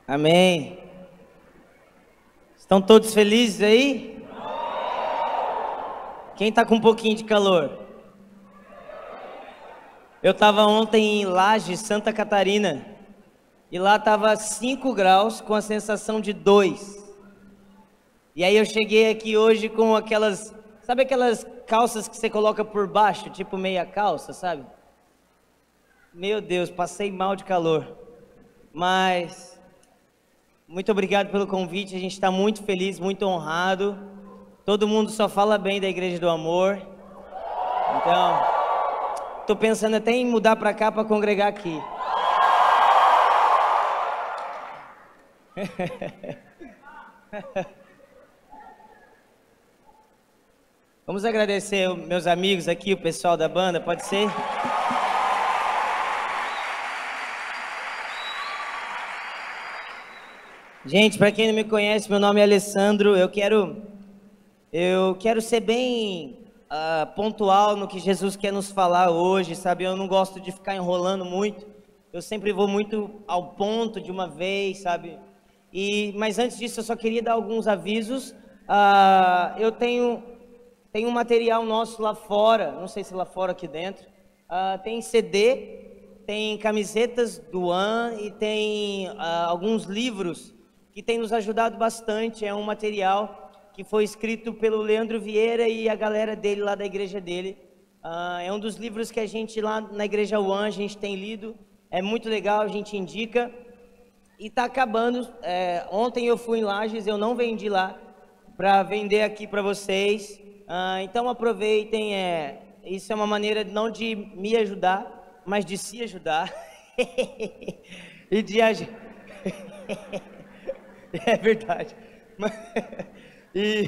Amém. Estão todos felizes aí? Quem está com um pouquinho de calor? Eu estava ontem em Lages, Santa Catarina, e lá estava 5 graus com a sensação de 2. E aí eu cheguei aqui hoje com aquelas, sabe aquelas calças que você coloca por baixo, tipo meia calça, sabe? Meu Deus, passei mal de calor. Mas muito obrigado pelo convite, a gente está muito feliz, muito honrado. Todo mundo só fala bem da Igreja do Amor. Então, tô pensando até em mudar para cá para congregar aqui. Vamos agradecer meus amigos aqui, o pessoal da banda, pode ser? Gente, para quem não me conhece, meu nome é Alessandro. Eu quero ser bem pontual no que Jesus quer nos falar hoje, sabe? Eu não gosto de ficar enrolando muito. Eu sempre vou muito ao ponto de uma vez, sabe? Mas antes disso, eu só queria dar alguns avisos. Eu tenho um material nosso lá fora, não sei se lá fora, aqui dentro. Tem CD, tem camisetas do AN e tem alguns livros que tem nos ajudado bastante. É um material que foi escrito pelo Leandro Vieira e a galera dele lá da igreja dele. É um dos livros que a gente lá na igreja One, a gente tem lido, é muito legal, a gente indica. E tá acabando, ontem eu fui em Lages, eu não vendi lá, para vender aqui para vocês. Então aproveitem, isso é uma maneira não de me ajudar, mas de se ajudar. E de ajudar. É verdade. E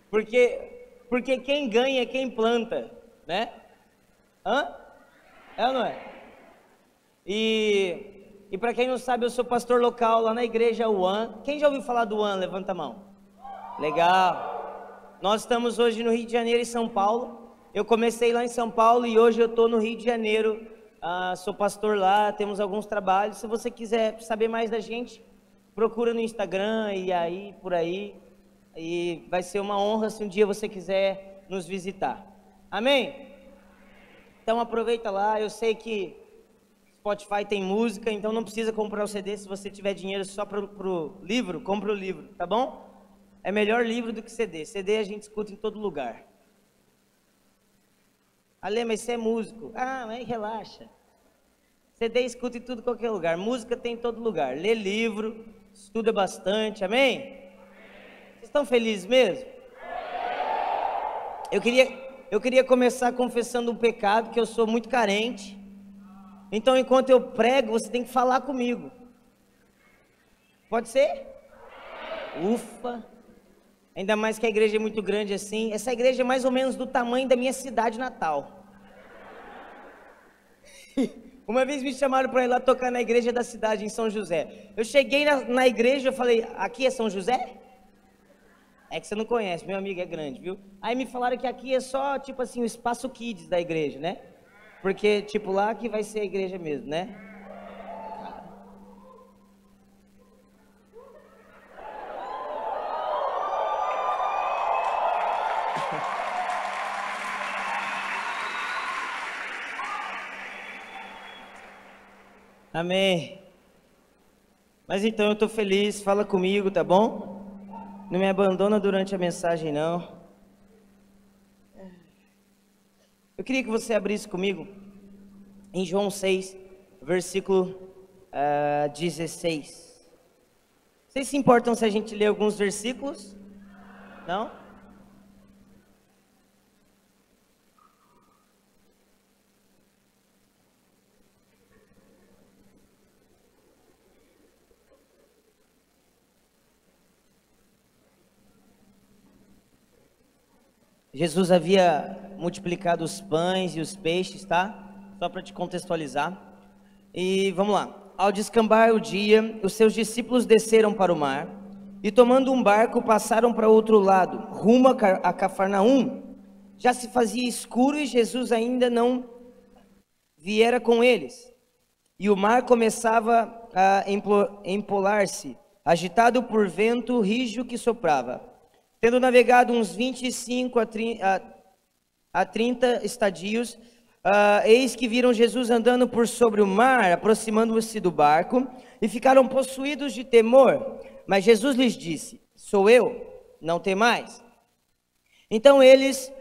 porque quem ganha é quem planta, né? É ou não é? E para quem não sabe, eu sou pastor local lá na igreja One. Quem já ouviu falar do One? Levanta a mão. Legal. Nós estamos hoje no Rio de Janeiro e São Paulo. Eu comecei lá em São Paulo e hoje eu estou no Rio de Janeiro. Sou pastor lá, temos alguns trabalhos. Se você quiser saber mais da gente, procura no Instagram e aí, por aí. E vai ser uma honra se um dia você quiser nos visitar. Amém? Então aproveita lá, eu sei que Spotify tem música, então não precisa comprar o CD. Se você tiver dinheiro só pro livro, compra o livro, tá bom? É melhor livro do que CD. CD a gente escuta em todo lugar. Ale, mas você é músico. Mas relaxa. CD escuta em tudo, qualquer lugar. Música tem em todo lugar. Lê livro, estuda bastante, amém? Vocês estão felizes mesmo? Eu queria começar confessando um pecado, que eu sou muito carente. Então, enquanto eu prego, você tem que falar comigo. Pode ser? Ufa! Ainda mais que a igreja é muito grande assim. Essa igreja é mais ou menos do tamanho da minha cidade natal. Uma vez me chamaram para ir lá tocar na igreja da cidade, em São José. Eu cheguei na igreja, eu falei, aqui é São José? É que você não conhece, meu amigo, é grande, viu? Aí me falaram que aqui é só, tipo assim, o espaço kids da igreja, né? Porque, tipo, lá que vai ser a igreja mesmo, né? Amém. Mas então eu tô feliz, fala comigo, tá bom? Não me abandona durante a mensagem, não. Eu queria que você abrisse comigo em João 6, versículo 16. Vocês se importam se a gente ler alguns versículos? Não? Jesus havia multiplicado os pães e os peixes, tá? Só para te contextualizar. E vamos lá. Ao descambar o dia, os seus discípulos desceram para o mar e, tomando um barco, passaram para outro lado, rumo a Cafarnaum. Já se fazia escuro e Jesus ainda não viera com eles. e o mar começava a empolar-se, agitado por vento rígido que soprava. Tendo navegado uns 25 a 30 estadios, eis que viram Jesus andando por sobre o mar, aproximando-se do barco, e ficaram possuídos de temor. Mas Jesus lhes disse: sou eu, não temais. Então eles,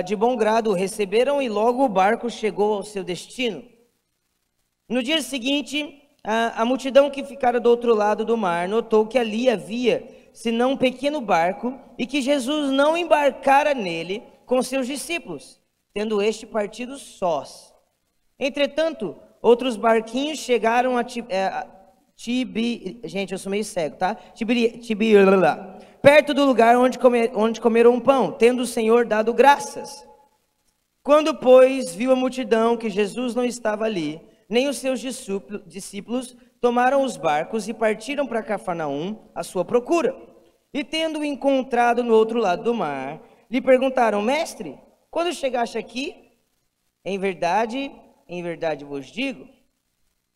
de bom grado, o receberam, e logo o barco chegou ao seu destino. No dia seguinte, a multidão que ficara do outro lado do mar notou que ali havia, senão um pequeno barco, e que Jesus não embarcara nele com seus discípulos, tendo este partido sós. Entretanto, outros barquinhos chegaram gente, eu sou meio cego, tá? Perto do lugar onde comeram pão, tendo o Senhor dado graças. Quando, pois, viu a multidão que Jesus não estava ali, nem os seus discípulos, tomaram os barcos e partiram para Cafarnaum à sua procura. E tendo-o encontrado no outro lado do mar, lhe perguntaram: mestre, quando chegaste aqui? Em verdade vos digo,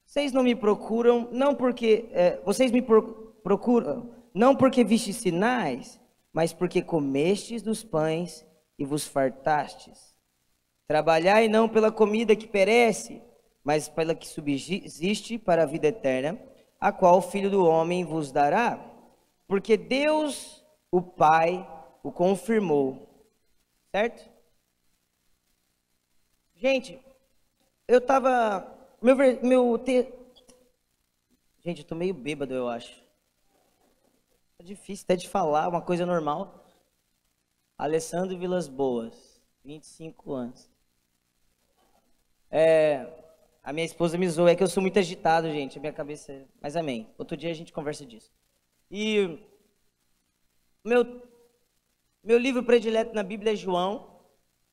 vocês não me procuram, não porque vocês me procuram, não porque vistes sinais, mas porque comestes dos pães e vos fartastes. Trabalhai não pela comida que perece, mas pela que subsiste para a vida eterna, a qual o Filho do Homem vos dará, porque Deus, o Pai, o confirmou. Certo? Gente, eu estava... Gente, eu tô meio bêbado, eu acho. É difícil até de falar, uma coisa normal. Alessandro Vilas Boas, 25 anos. A minha esposa me zoou, é que eu sou muito agitado, gente, a minha cabeça... Mas amém, outro dia a gente conversa disso. E meu livro predileto na Bíblia é João,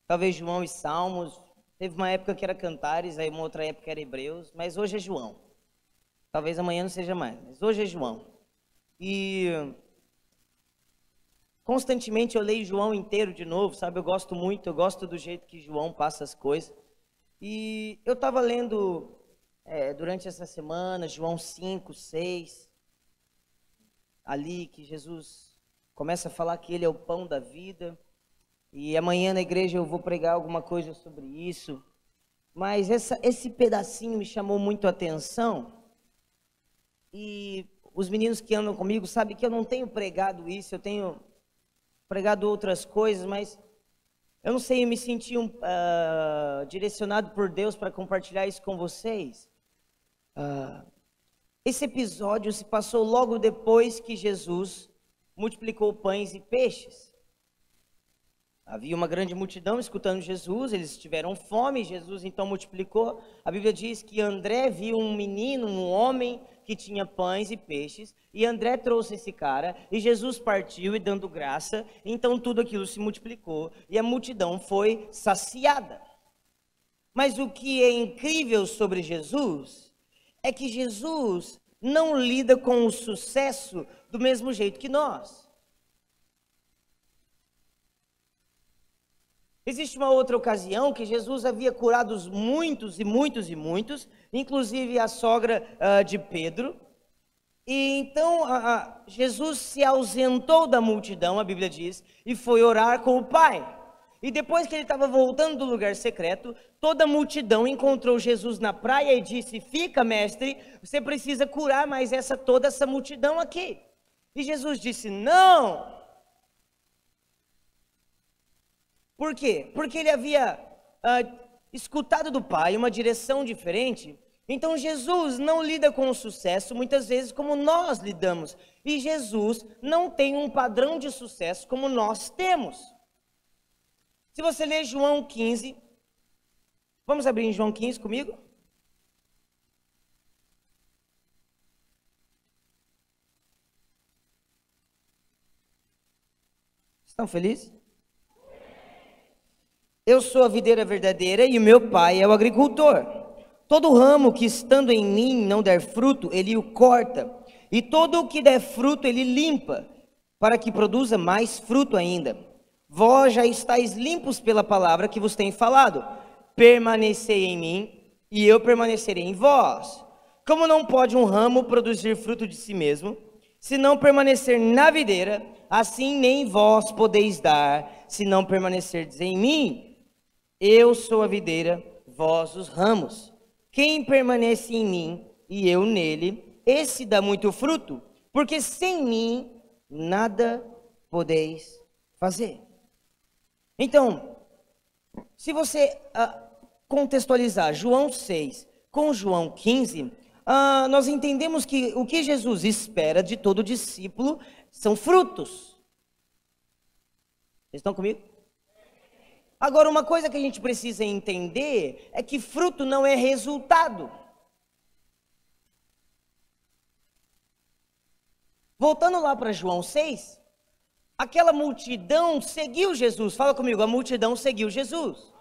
talvez João e Salmos. Teve uma época que era Cantares, aí uma outra época era Hebreus, mas hoje é João. Talvez amanhã não seja mais, mas hoje é João. E constantemente eu leio João inteiro de novo, sabe? Eu gosto do jeito que João passa as coisas. E eu estava lendo durante essa semana, João 5, 6, ali que Jesus começa a falar que Ele é o pão da vida. E amanhã na igreja eu vou pregar alguma coisa sobre isso. Mas esse pedacinho me chamou muito a atenção. E os meninos que andam comigo sabem que eu não tenho pregado isso, eu tenho pregado outras coisas, mas eu não sei, eu me senti direcionado por Deus para compartilhar isso com vocês. Esse episódio se passou logo depois que Jesus multiplicou pães e peixes. Havia uma grande multidão escutando Jesus, eles tiveram fome, Jesus então multiplicou. A Bíblia diz que André viu um menino, um homem que tinha pães e peixes, e André trouxe esse cara, e Jesus partiu e dando graça, então tudo aquilo se multiplicou, e a multidão foi saciada. Mas o que é incrível sobre Jesus, é que Jesus não lida com o sucesso do mesmo jeito que nós. Existe uma outra ocasião que Jesus havia curado muitos, inclusive a sogra de Pedro. E então Jesus se ausentou da multidão, a Bíblia diz, e foi orar com o Pai. E depois que ele estava voltando do lugar secreto, toda a multidão encontrou Jesus na praia e disse: fica, mestre, você precisa curar mais toda essa multidão aqui. E Jesus disse: não. Por quê? Porque ele havia escutado do Pai uma direção diferente. Então Jesus não lida com o sucesso muitas vezes como nós lidamos. E Jesus não tem um padrão de sucesso como nós temos. Se você ler João 15, vamos abrir em João 15 comigo? Estão felizes? Eu sou a videira verdadeira e o meu pai é o agricultor. Todo ramo que estando em mim não der fruto, ele o corta. E todo o que der fruto, ele limpa, para que produza mais fruto ainda. Vós já estáis limpos pela palavra que vos tenho falado. Permanecei em mim e eu permanecerei em vós. Como não pode um ramo produzir fruto de si mesmo, se não permanecer na videira, assim nem vós podeis dar, se não permanecerdes em mim. Eu sou a videira, vós os ramos. Quem permanece em mim e eu nele, esse dá muito fruto, porque sem mim nada podeis fazer. Então, se você contextualizar João 6 com João 15, nós entendemos que o que Jesus espera de todo discípulo são frutos. Vocês estão comigo? Agora, uma coisa que a gente precisa entender é que fruto não é resultado. Voltando lá para João 6, aquela multidão seguiu Jesus. Fala comigo, a multidão seguiu Jesus.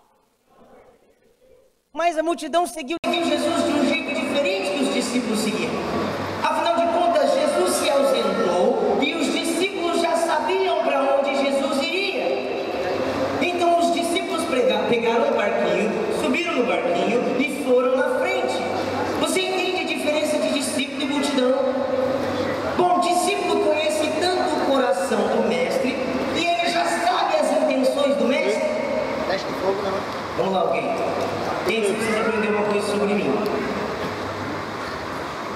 Mas a multidão seguiu Jesus de um jeito diferente que os discípulos seguiram. Afinal de contas, Jesus se ausentou e os discípulos já sabiam para onde Jesus iria. Então os discípulos pegaram o barquinho, subiram no barquinho e foram na frente. Você entende a diferença de discípulo e multidão? Bom, discípulo conhece tanto o coração do mestre e ele já sabe as intenções do mestre. Teste de fogo, não. Vamos lá, alguém. Gente, você precisa aprender uma coisa sobre mim.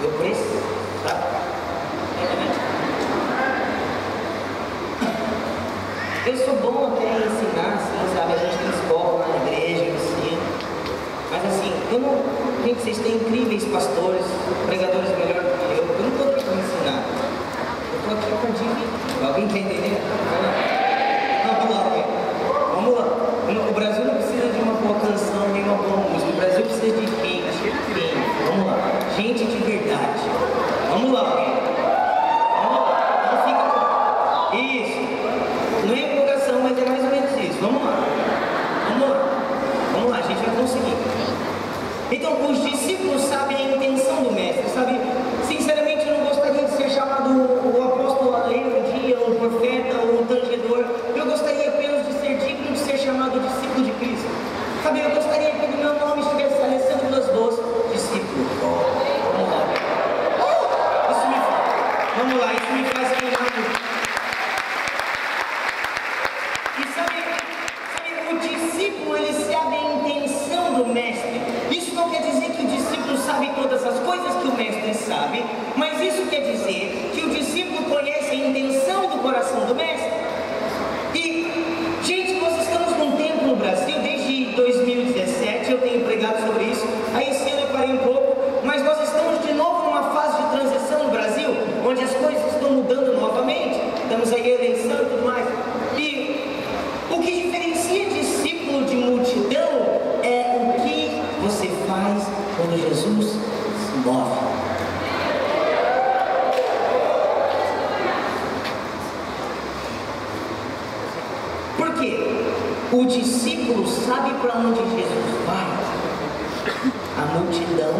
Eu preciso, tá? Eu sou bom até em ensinar, assim, sabe? A gente tem escola na igreja, eu ensino. Mas assim, eu não... Gente, vocês têm incríveis pastores, pregadores melhor do que eu. Eu não estou aqui para ensinar. Eu estou aqui para dividir. Alguém quer entender? Vamos lá, alguém. Vamos lá. O Brasil não precisa de uma boa canção, nem uma boa música. O Brasil precisa de gente. Vamos lá. Gente de verdade. Vamos lá, alguém. Vamos lá. Não fica... Isso. Não é empolgação, mas é mais ou menos isso. Vamos lá. Vamos lá. Vamos lá, a gente vai conseguir. Então, os discípulos sabem a intenção do mestre, sabe? Sinceramente, eu não gostaria de ser chamado o apóstolo além um dia, um profeta ou um tangedor. Eu gostaria apenas de ser digno de ser chamado discípulo de Cristo. Sabe, eu gostaria que no meu nome estivesse Alessandro das Boas, discípulo. Vamos lá. Vamos lá, isso me faz queimar muito. E sabe, o discípulo, ele sabe a intenção do mestre. Isso não quer dizer que o discípulo sabe todas as coisas que o mestre sabe, mas isso quer dizer que o discípulo conhece a intenção do coração do mestre. E, gente, nós estamos num tempo no Brasil, desde 2017, eu tenho pregado sobre isso, aí esse ano eu parei um pouco, mas nós estamos de novo numa fase de transição no Brasil, onde as coisas estão mudando novamente, estamos aí eleição e tudo mais. E o que diferencia discípulo de multidão é o que você faz quando Jesus se move. Por quê? O discípulo sabe para onde Jesus vai. A multidão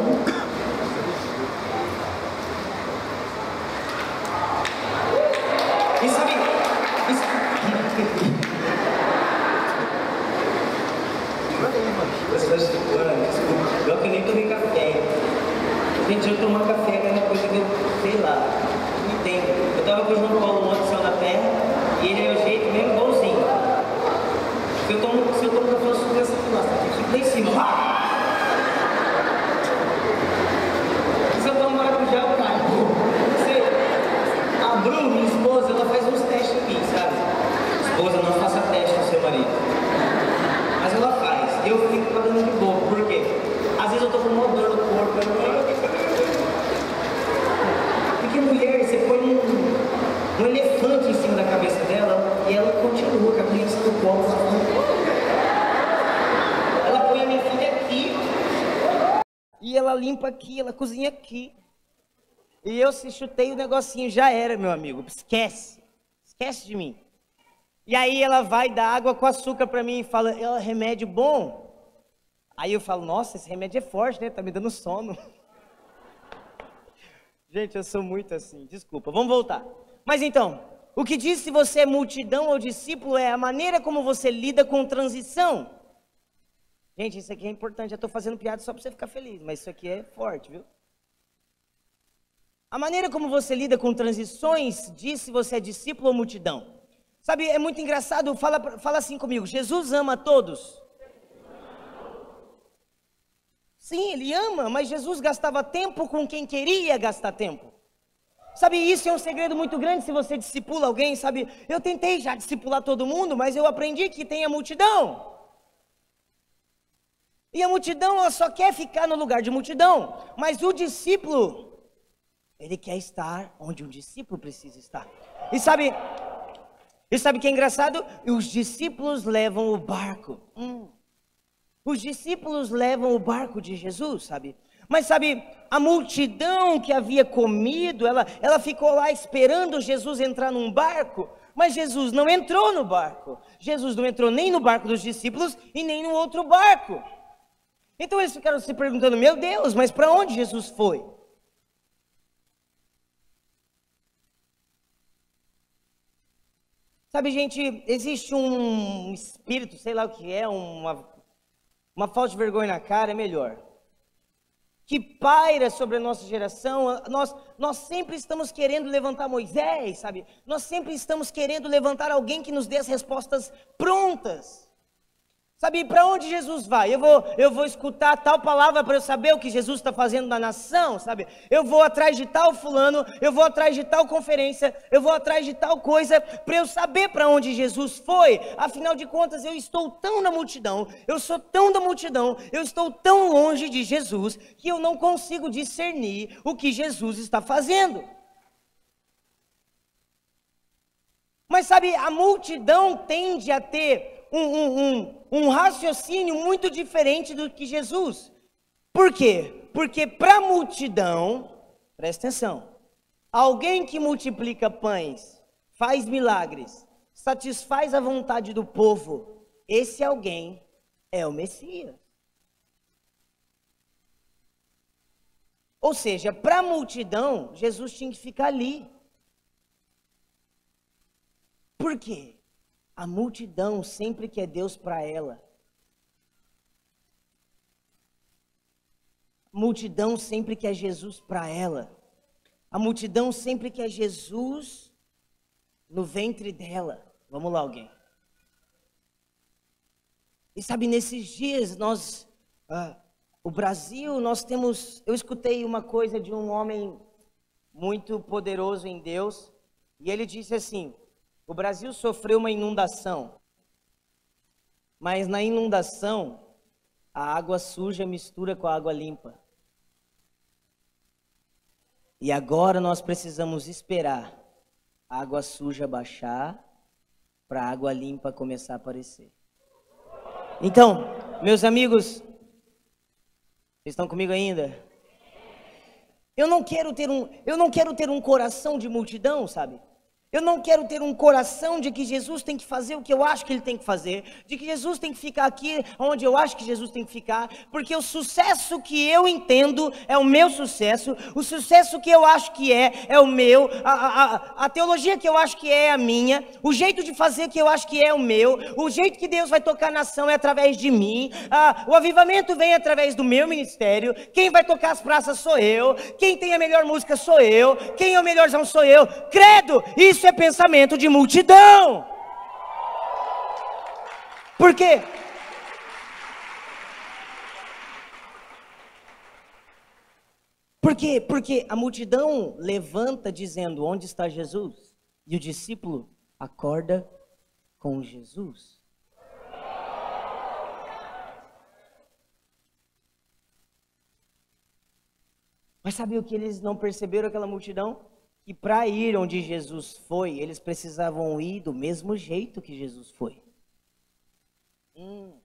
e sabe desculpa, eu que nem tomei café. Gente, eu tomar café é uma coisa que eu sei lá, não entendo. Eu tava com o João Paulo ontem, céu na terra, e ele é o jeito mesmo igualzinho. Se eu tomo café, eu subo essa pilasta, fico lá em cima. Se eu tomo maracujá, eu caio. A Bru, minha esposa, ela faz uns testes em mim, sabe? Esposa, não faça teste no seu marido. Mas ela faz. Eu fico pagando de boca. Por quê? Às vezes eu tô com uma dor no corpo. Porque mulher, você põe um elefante em cima da cabeça dela e ela continua com a criança no colo. Ela põe a minha filha aqui e ela limpa aqui, ela cozinha aqui. E eu se chutei o negocinho, já era, meu amigo. Esquece. Esquece de mim. E aí ela vai dar água com açúcar para mim e fala, é um remédio bom. Aí eu falo, nossa, esse remédio é forte, né? Tá me dando sono. Gente, eu sou muito assim, desculpa. Vamos voltar. Mas então, o que diz se você é multidão ou discípulo é a maneira como você lida com transição. Gente, isso aqui é importante. Eu tô fazendo piada só para você ficar feliz, mas isso aqui é forte, viu? A maneira como você lida com transições diz se você é discípulo ou multidão. Sabe, é muito engraçado, fala assim comigo, Jesus ama todos. Sim, ele ama, mas Jesus gastava tempo com quem queria gastar tempo. Sabe, isso é um segredo muito grande se você discipula alguém, sabe? Eu tentei já discipular todo mundo, mas eu aprendi que tem a multidão. E a multidão, ela só quer ficar no lugar de multidão. Mas o discípulo, ele quer estar onde um discípulo precisa estar. E sabe o que é engraçado? Os discípulos levam o barco. Os discípulos levam o barco de Jesus, sabe? Mas sabe, a multidão que havia comido, ela ficou lá esperando Jesus entrar num barco, mas Jesus não entrou no barco. Jesus não entrou nem no barco dos discípulos e nem no outro barco. Então eles ficaram se perguntando, meu Deus, mas para onde Jesus foi? Sabe, gente, existe um espírito, sei lá o que é, uma falta de vergonha na cara, é melhor, que paira sobre a nossa geração. Nós sempre estamos querendo levantar Moisés, sabe? Nós sempre estamos querendo levantar alguém que nos dê as respostas prontas. Sabe, para onde Jesus vai? Eu vou escutar tal palavra para eu saber o que Jesus está fazendo na nação, sabe? Eu vou atrás de tal fulano, eu vou atrás de tal conferência, eu vou atrás de tal coisa, para eu saber para onde Jesus foi. Afinal de contas, eu estou tão na multidão, eu sou tão da multidão, eu estou tão longe de Jesus, que eu não consigo discernir o que Jesus está fazendo. Mas sabe, a multidão tende a ter um raciocínio muito diferente do que Jesus. Por quê? Porque para a multidão, presta atenção, alguém que multiplica pães, faz milagres, satisfaz a vontade do povo, esse alguém é o Messias. Ou seja, para a multidão, Jesus tinha que ficar ali. Por quê? A multidão sempre quer Deus para ela. A multidão sempre quer Jesus para ela. A multidão sempre quer Jesus no ventre dela. Vamos lá, alguém. E sabe, nesses dias o Brasil, nós temos... Eu escutei uma coisa de um homem muito poderoso em Deus, e ele disse assim: o Brasil sofreu uma inundação, mas na inundação, a água suja mistura com a água limpa. E agora nós precisamos esperar a água suja baixar, para a água limpa começar a aparecer. Então, meus amigos, vocês estão comigo ainda? Eu não quero ter um coração de multidão, sabe? Eu não quero ter um coração de que Jesus tem que fazer o que eu acho que ele tem que fazer, de que Jesus tem que ficar aqui onde eu acho que Jesus tem que ficar, porque o sucesso que eu entendo é o meu sucesso, o sucesso que eu acho que é o meu, a teologia que eu acho que é a minha, o jeito de fazer que eu acho que é o meu, o jeito que Deus vai tocar a nação é através de mim, o avivamento vem através do meu ministério, quem vai tocar as praças sou eu, quem tem a melhor música sou eu, quem é o melhorzão sou eu. Credo, isso é pensamento de multidão. Por quê? Porque a multidão levanta dizendo: onde está Jesus? E o discípulo acorda com Jesus. Mas sabe o que eles não perceberam, aquela multidão? Que para ir onde Jesus foi, eles precisavam ir do mesmo jeito que Jesus foi. E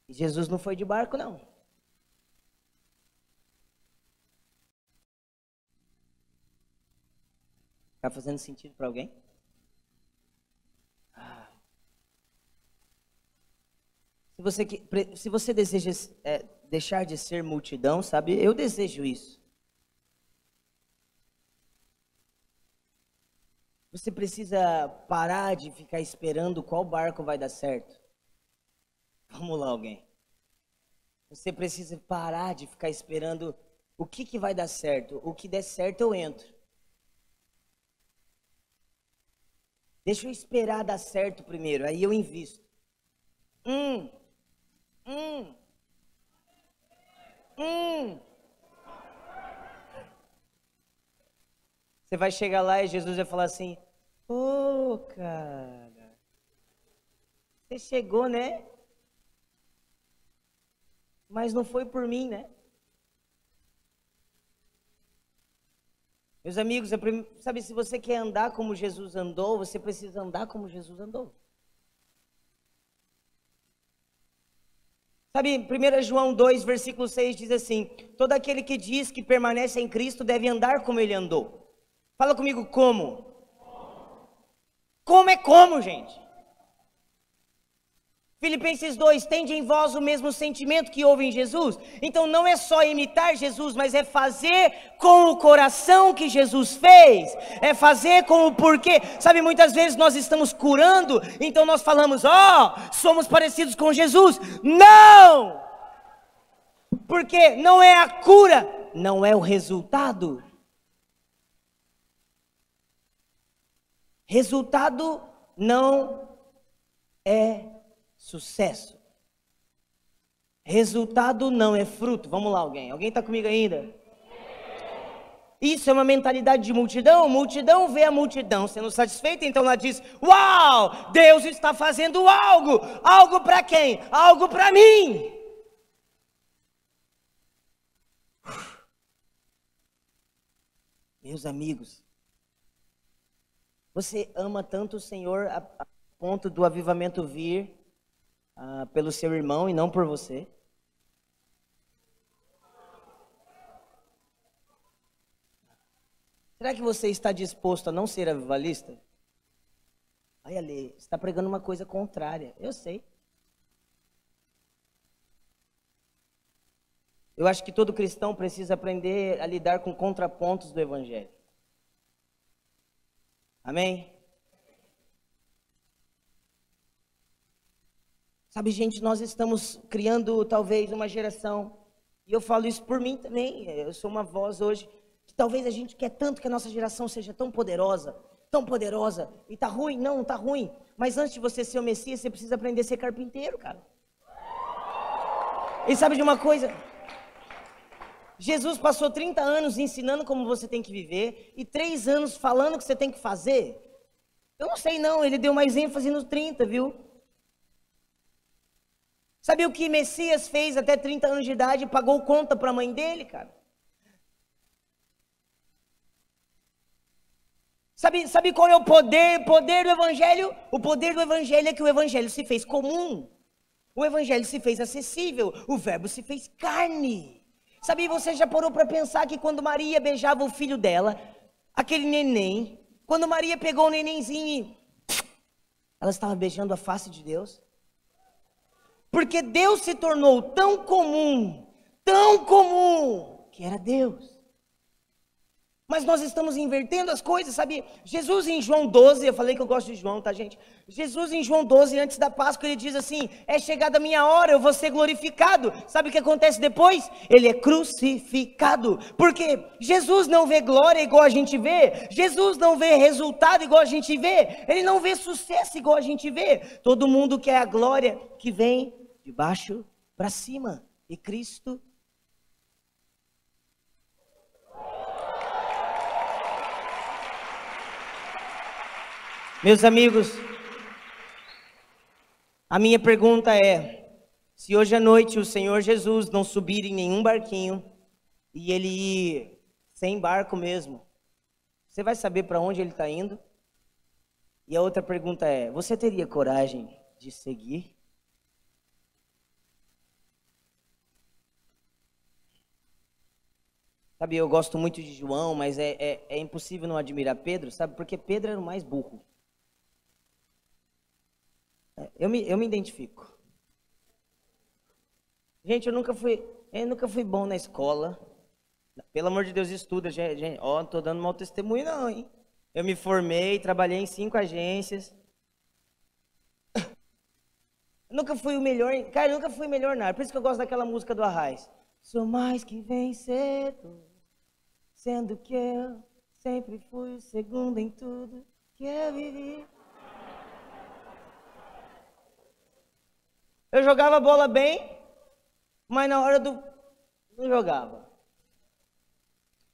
Jesus não foi de barco, não. Está fazendo sentido para alguém? Se você deseja deixar de ser multidão, sabe? Eu desejo isso. Você precisa parar de ficar esperando qual barco vai dar certo. Vamos lá, alguém. Você precisa parar de ficar esperando O que vai dar certo? O que der certo eu entro. Deixa eu esperar dar certo primeiro, aí eu invisto. Você vai chegar lá e Jesus vai falar assim: ô, cara, você chegou, né? Mas não foi por mim, né? Meus amigos, sabe, se você quer andar como Jesus andou, você precisa andar como Jesus andou. Sabe, 1 João 2, versículo 6 diz assim: todo aquele que diz que permanece em Cristo deve andar como ele andou. Fala comigo, como? Como é como, gente? Filipenses 2, tende em vós o mesmo sentimento que houve em Jesus. Então não é só imitar Jesus, mas é fazer com o coração que Jesus fez. É fazer com o porquê. Sabe, muitas vezes nós estamos curando, então nós falamos, somos parecidos com Jesus. Não! Porque não é a cura, não é o resultado. Resultado não é sucesso. Resultado não é fruto. Vamos lá, alguém. Alguém está comigo ainda? Isso é uma mentalidade de multidão. Multidão vê a multidão sendo satisfeita, então ela diz: uau, Deus está fazendo algo. Algo para quem? Algo para mim. Meus amigos, você ama tanto o Senhor a ponto do avivamento vir pelo seu irmão e não por você? Será que você está disposto a não ser avivalista? Olha ali, você está pregando uma coisa contrária, eu sei. Eu acho que todo cristão precisa aprender a lidar com contrapontos do evangelho. Amém? Sabe, gente, nós estamos criando talvez uma geração, e eu falo isso por mim também, eu sou uma voz hoje, que talvez a gente quer tanto que a nossa geração seja tão poderosa, e tá ruim, não tá ruim, mas antes de você ser o Messias, você precisa aprender a ser carpinteiro, cara. E sabe de uma coisa? Jesus passou 30 anos ensinando como você tem que viver, e 3 anos falando o que você tem que fazer. Eu não sei não, ele deu mais ênfase nos 30, viu? Sabe o que Messias fez até 30 anos de idade? Pagou conta para a mãe dele, cara. Sabe qual é o poder do evangelho? O poder do evangelho é que o evangelho se fez comum. O evangelho se fez acessível. O verbo se fez carne. Sabe, você já parou para pensar que quando Maria beijava o filho dela, aquele neném, quando Maria pegou o nenenzinho, ela estava beijando a face de Deus? Porque Deus se tornou tão comum, que era Deus. Mas nós estamos invertendo as coisas, sabe? Jesus em João 12, eu falei que eu gosto de João, tá, gente? Jesus em João 12, antes da Páscoa, ele diz assim: é chegada a minha hora, eu vou ser glorificado. Sabe o que acontece depois? Ele é crucificado. Porque Jesus não vê glória igual a gente vê. Jesus não vê resultado igual a gente vê. Ele não vê sucesso igual a gente vê. Todo mundo quer a glória que vem de baixo para cima. E Cristo... Meus amigos, a minha pergunta é: se hoje à noite o Senhor Jesus não subir em nenhum barquinho e ele ir sem barco mesmo, você vai saber para onde ele está indo? E a outra pergunta é: você teria coragem de seguir? Sabe, eu gosto muito de João, mas é impossível não admirar Pedro, sabe? Porque Pedro era o mais burro. Eu me identifico. Gente, eu nunca fui bom na escola. Pelo amor de Deus, estuda, gente. Não tô dando mau testemunho não, hein? Eu me formei, trabalhei em 5 agências. Nunca fui o melhor, cara, nunca fui melhor nada. Por isso que eu gosto daquela música do Arraiz. Sou mais que vencedor, sendo que eu sempre fui o segundo em tudo que eu vivi. Eu jogava bola bem, mas na hora do... não jogava.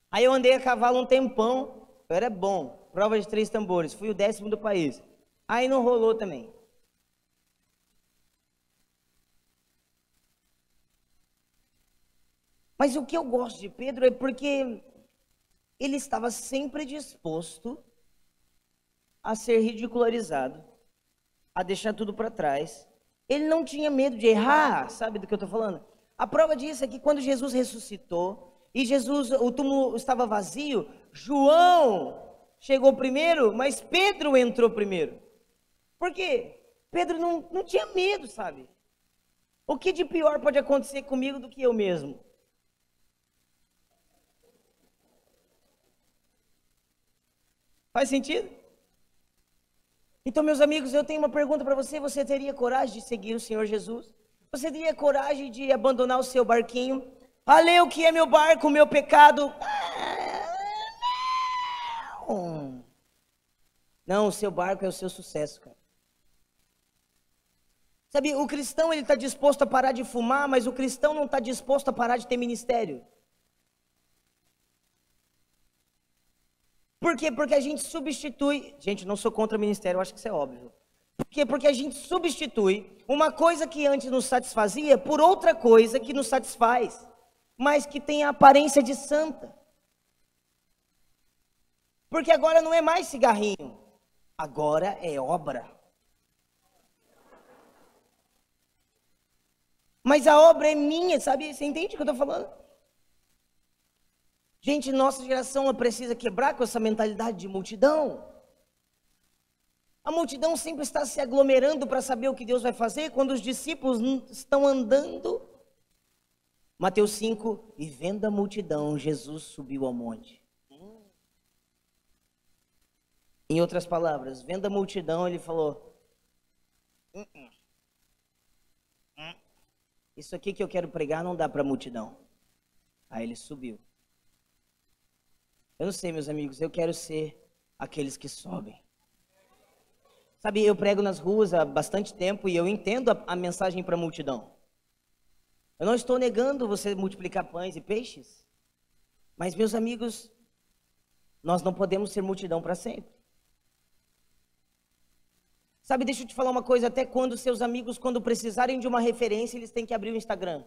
Aí eu andei a cavalo um tempão, eu era bom, prova de 3 tambores, fui o 10º do país. Aí não rolou também. Mas o que eu gosto de Pedro é porque ele estava sempre disposto a ser ridicularizado, a deixar tudo para trás. Ele não tinha medo de errar, sabe do que eu estou falando? A prova disso é que quando Jesus ressuscitou e o túmulo estava vazio, João chegou primeiro, mas Pedro entrou primeiro. Por quê? Pedro não tinha medo, sabe? O que de pior pode acontecer comigo do que eu mesmo? Faz sentido? Então, meus amigos, eu tenho uma pergunta para você. Você teria coragem de seguir o Senhor Jesus? Você teria coragem de abandonar o seu barquinho? O que é meu barco, o meu pecado? Não. Não, o seu barco é o seu sucesso, cara. Sabe, o cristão ele está disposto a parar de fumar, mas o cristão não está disposto a parar de ter ministério. Por quê? Porque a gente substitui... Gente, não sou contra o ministério, eu acho que isso é óbvio. Por quê? Porque a gente substitui uma coisa que antes nos satisfazia por outra coisa que nos satisfaz, mas que tem a aparência de santa. Porque agora não é mais cigarrinho, agora é obra. Mas a obra é minha, sabe? Você entende o que eu estou falando? Gente, nossa geração ela precisa quebrar com essa mentalidade de multidão. A multidão sempre está se aglomerando para saber o que Deus vai fazer, quando os discípulos estão andando. Mateus 5, e vendo a multidão, Jesus subiu ao monte. Em outras palavras, vendo a multidão, ele falou: isso aqui que eu quero pregar não dá para a multidão. Aí ele subiu. Eu não sei, meus amigos, eu quero ser aqueles que sobem. Sabe, eu prego nas ruas há bastante tempo e eu entendo a mensagem para a multidão. Eu não estou negando você multiplicar pães e peixes, mas, meus amigos, nós não podemos ser multidão para sempre. Sabe, deixa eu te falar uma coisa, até quando seus amigos, quando precisarem de uma referência, eles têm que abrir o Instagram.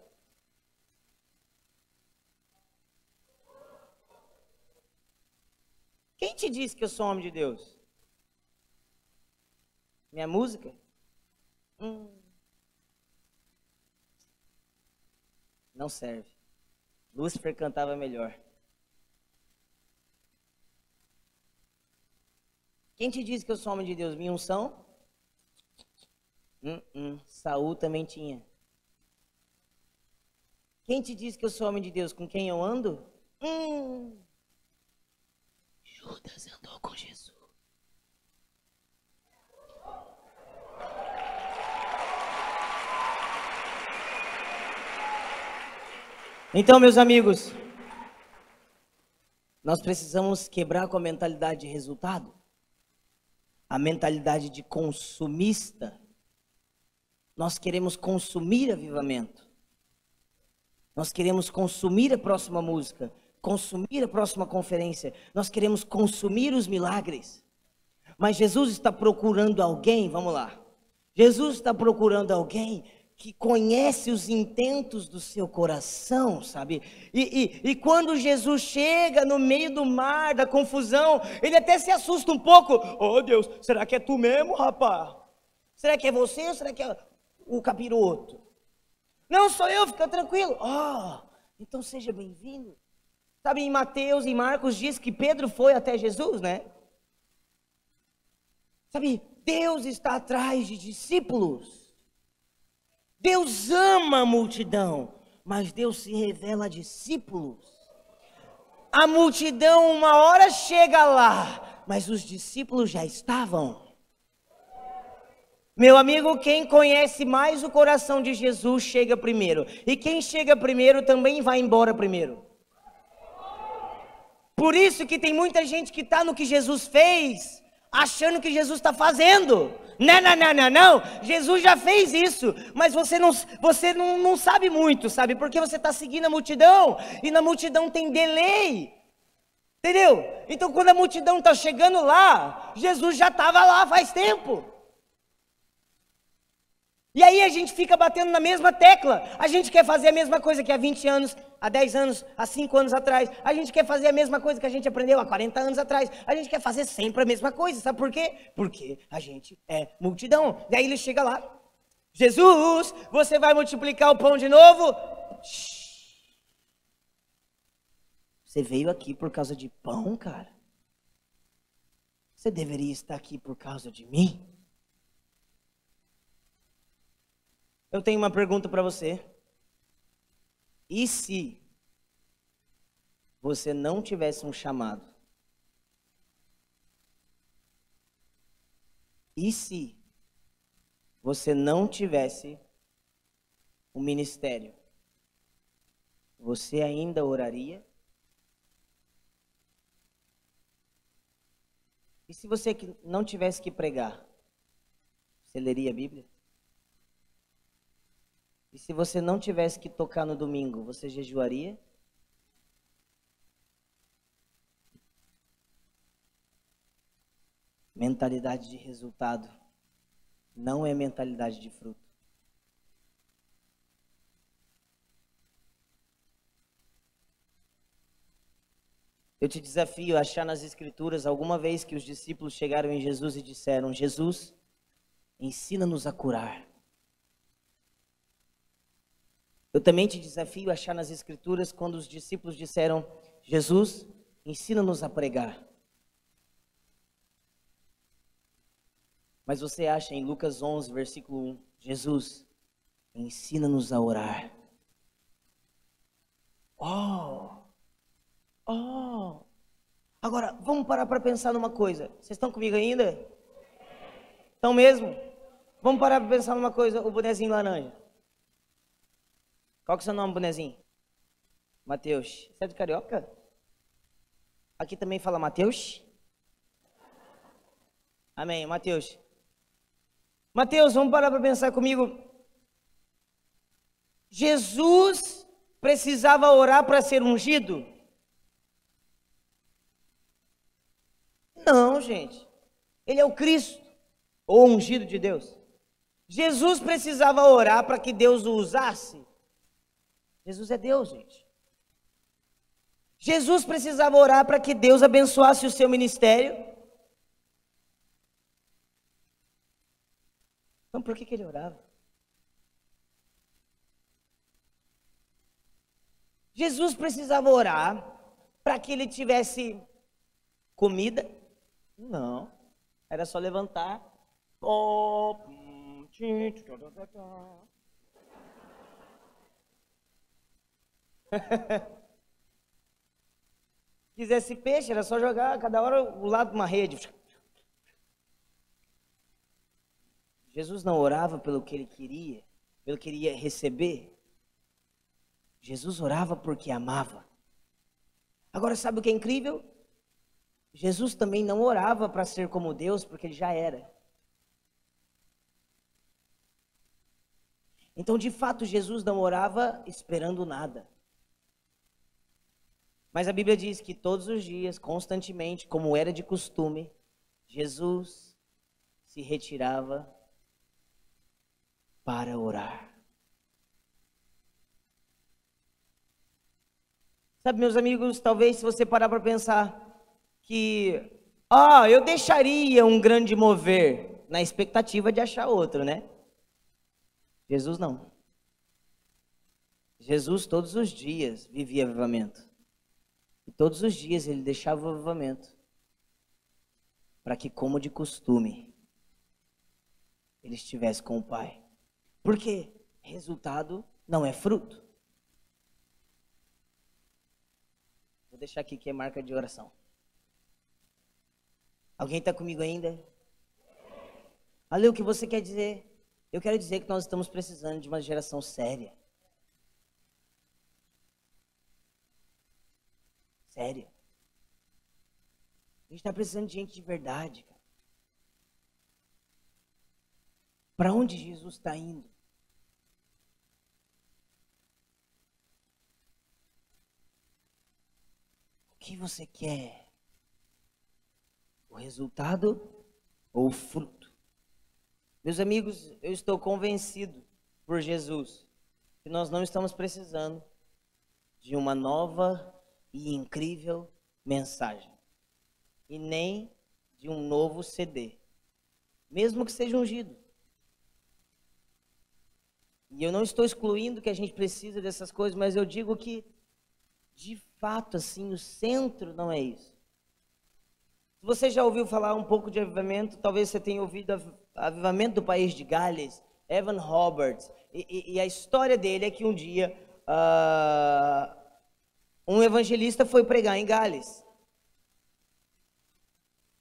Quem te disse que eu sou homem de Deus? Minha música? Não serve. Lúcifer cantava melhor. Quem te disse que eu sou homem de Deus? Minha unção? Saul também tinha. Quem te disse que eu sou homem de Deus? Com quem eu ando? Judas andou com Jesus. Então, meus amigos, nós precisamos quebrar com a mentalidade de resultado, a mentalidade de consumista. Nós queremos consumir avivamento. Nós queremos consumir a próxima música, consumir a próxima conferência. Nós queremos consumir os milagres. Mas Jesus está procurando alguém, vamos lá. Jesus está procurando alguém que conhece os intentos do seu coração, sabe? E quando Jesus chega no meio do mar, da confusão, ele até se assusta um pouco. Oh Deus, será que é tu mesmo, rapaz? Será que é você ou será que é o capiroto? Não, sou eu, fica tranquilo. Então seja bem-vindo. Sabe, em Mateus e Marcos diz que Pedro foi até Jesus, né? Sabe, Deus está atrás de discípulos. Deus ama a multidão, mas Deus se revela a discípulos. A multidão uma hora chega lá, mas os discípulos já estavam. Meu amigo, quem conhece mais o coração de Jesus chega primeiro. E quem chega primeiro também vai embora primeiro. Por isso que tem muita gente que está no que Jesus fez, achando que Jesus está fazendo. Não, não, não, não, não. Jesus já fez isso, mas você não sabe muito, sabe? Porque você está seguindo a multidão, e na multidão tem delay. Entendeu? Então quando a multidão está chegando lá, Jesus já estava lá faz tempo. E aí a gente fica batendo na mesma tecla. A gente quer fazer a mesma coisa que há 20 anos, há 10 anos, há 5 anos atrás. A gente quer fazer a mesma coisa que a gente aprendeu há 40 anos atrás. A gente quer fazer sempre a mesma coisa. Sabe por quê? Porque a gente é multidão. Daí ele chega lá. Jesus, você vai multiplicar o pão de novo? Você veio aqui por causa de pão, cara? Você deveria estar aqui por causa de mim? Eu tenho uma pergunta para você. E se você não tivesse um chamado? E se você não tivesse um ministério? Você ainda oraria? E se você não tivesse que pregar? Você leria a Bíblia? E se você não tivesse que tocar no domingo, você jejuaria? Mentalidade de resultado não é mentalidade de fruto. Eu te desafio a achar nas Escrituras alguma vez que os discípulos chegaram em Jesus e disseram: Jesus, ensina-nos a curar. Eu também te desafio a achar nas Escrituras quando os discípulos disseram: Jesus, ensina-nos a pregar. Mas você acha em Lucas 11, versículo 1, Jesus, ensina-nos a orar. Agora, vamos parar para pensar numa coisa. Vocês estão comigo ainda? Estão mesmo? Vamos parar para pensar numa coisa, o bonezinho laranja. Qual que é o seu nome, bonezinho? Mateus. Você é de Carioca? Aqui também fala Mateus? Amém, Mateus. Mateus, vamos parar para pensar comigo. Jesus precisava orar para ser ungido? Não, gente. Ele é o Cristo, o ungido de Deus. Jesus precisava orar para que Deus o usasse? Jesus é Deus, gente. Jesus precisava orar para que Deus abençoasse o seu ministério? Então por que ele orava? Jesus precisava orar para que ele tivesse comida? Não. Era só levantar. Quisesse peixe, era só jogar cada hora o lado de uma rede. Jesus não orava pelo que ele queria, pelo que ele ia receber. Jesus orava porque amava. Agora, sabe o que é incrível? Jesus também não orava para ser como Deus, porque ele já era. Então, de fato, Jesus não orava esperando nada. Mas a Bíblia diz que todos os dias, constantemente, como era de costume, Jesus se retirava para orar. Sabe, meus amigos, talvez se você parar para pensar que, eu deixaria um grande mover na expectativa de achar outro, né? Jesus não. Jesus todos os dias vivia avivamento. E todos os dias ele deixava o avivamento para que, como de costume, ele estivesse com o Pai. Porque resultado não é fruto. Vou deixar aqui que é marca de oração. Alguém está comigo ainda? Ale, o que você quer dizer? Eu quero dizer que nós estamos precisando de uma geração séria. Séria. A gente está precisando de gente de verdade, cara. Para onde Jesus está indo? O que você quer? O resultado ou o fruto? Meus amigos, eu estou convencido por Jesus que nós não estamos precisando de uma nova e incrível mensagem e nem de um novo CD, mesmo que seja ungido. E eu não estou excluindo que a gente precisa dessas coisas, mas eu digo que, de fato, assim, o centro não é isso. Se você já ouviu falar um pouco de avivamento, talvez você tenha ouvido avivamento do país de Gales, Evan Roberts, e a história dele é que um dia um evangelista foi pregar em Gales.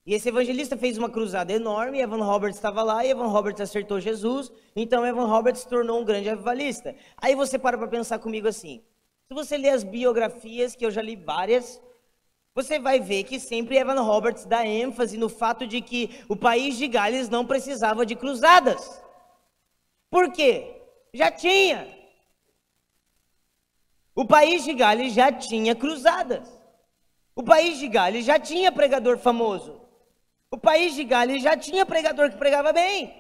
E esse evangelista fez uma cruzada enorme, Evan Roberts estava lá, e Evan Roberts acertou Jesus, então Evan Roberts se tornou um grande avivalista. Aí você para pensar comigo assim, se você ler as biografias, que eu já li várias, você vai ver que sempre Evan Roberts dá ênfase no fato de que o país de Gales não precisava de cruzadas. Por quê? Já tinha. O país de Gales já tinha cruzadas. O país de Gales já tinha pregador famoso. O país de Gales já tinha pregador que pregava bem.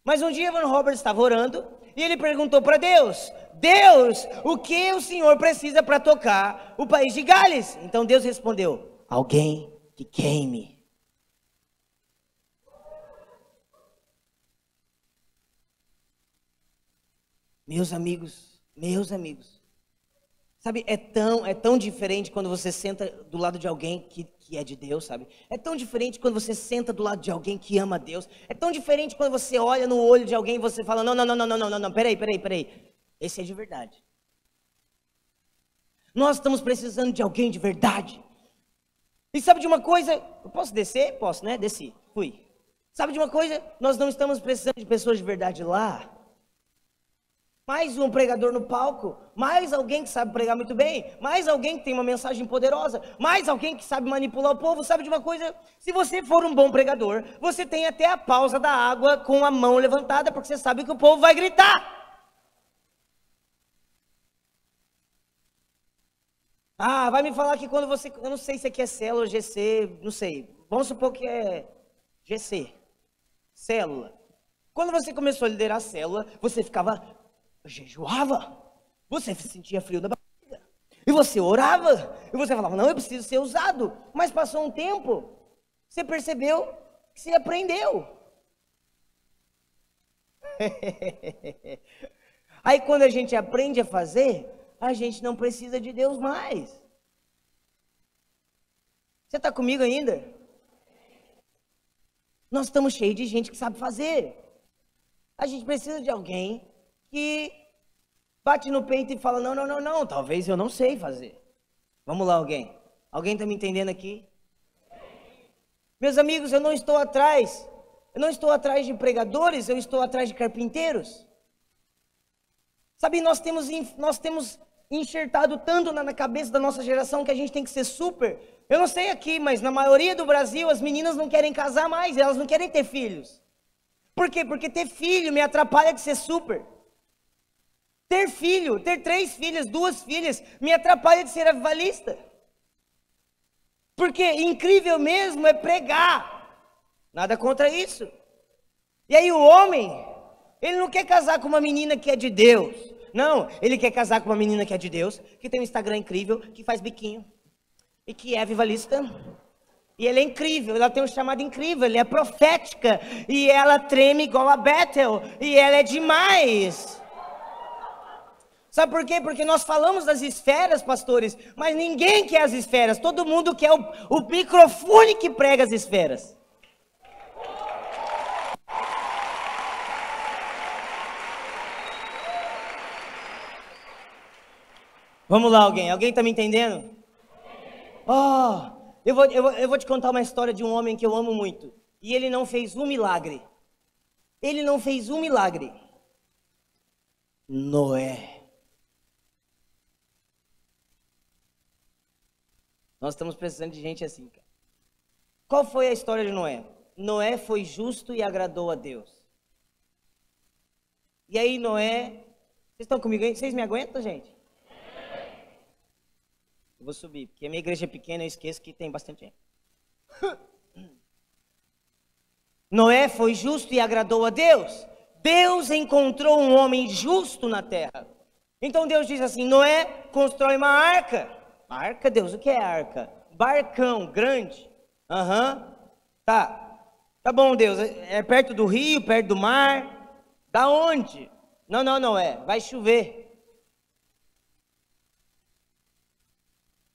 Mas um dia Evan Roberts estava orando e ele perguntou para Deus: Deus, o que o Senhor precisa para tocar o país de Gales? Então Deus respondeu: alguém que queime. Meus amigos, sabe, é tão diferente quando você senta do lado de alguém que é de Deus, sabe? É tão diferente quando você senta do lado de alguém que ama Deus. É tão diferente quando você olha no olho de alguém e você fala: não, peraí. Esse é de verdade. Nós estamos precisando de alguém de verdade. E sabe de uma coisa? Eu posso descer? Posso, né? Desci, fui. Sabe de uma coisa? Nós não estamos precisando de pessoas de verdade lá. Mais um pregador no palco, mais alguém que sabe pregar muito bem, mais alguém que tem uma mensagem poderosa, mais alguém que sabe manipular o povo. Sabe de uma coisa? Se você for um bom pregador, você tem até a pausa da água com a mão levantada, porque você sabe que o povo vai gritar. Ah, vai me falar que quando você, eu não sei se aqui é célula ou GC, não sei, vamos supor que é GC, célula. Quando você começou a liderar a célula, você jejuava, você sentia frio na barriga, e você orava, e você falava: não, eu preciso ser usado. Mas passou um tempo, você percebeu que você aprendeu. Aí quando a gente aprende a fazer, a gente não precisa de Deus mais. Você está comigo ainda? Nós estamos cheios de gente que sabe fazer. A gente precisa de alguém que bate no peito e fala: não, talvez eu não sei fazer. Vamos lá, alguém. Alguém está me entendendo aqui? Meus amigos, eu não estou atrás de pregadores, eu estou atrás de carpinteiros. Sabe, nós temos enxertado tanto na cabeça da nossa geração que a gente tem que ser super. Eu não sei aqui, mas na maioria do Brasil as meninas não querem casar mais, elas não querem ter filhos. Por quê? Porque ter filho me atrapalha de ser super. Ter filho, ter 3 filhas, 2 filhas, me atrapalha de ser avivalista. Porque incrível mesmo é pregar. Nada contra isso. E aí o homem, ele não quer casar com uma menina que é de Deus. Não, ele quer casar com uma menina que é de Deus, que tem um Instagram incrível, que faz biquinho, e que é avivalista. E ela é incrível, ela tem um chamado incrível, ela é profética, e ela treme igual a Bethel, e ela é demais. Sabe por quê? Porque nós falamos das esferas, pastores, mas ninguém quer as esferas. Todo mundo quer o microfone que prega as esferas. Vamos lá, alguém. Alguém está me entendendo? Eu vou te contar uma história de um homem que eu amo muito. E ele não fez um milagre. Ele não fez um milagre. Noé. Nós estamos precisando de gente assim, cara. Qual foi a história de Noé? Noé foi justo e agradou a Deus. E aí Noé... Vocês estão comigo aí? Vocês me aguentam, gente? Eu vou subir, porque a minha igreja é pequena, eu esqueço que tem bastante gente. Noé foi justo e agradou a Deus. Deus encontrou um homem justo na terra. Então Deus diz assim, Noé, constrói uma arca. Arca, Deus, o que é arca? Barcão, grande. Tá bom, Deus, é perto do rio, perto do mar? Da onde? Não, Noé, vai chover.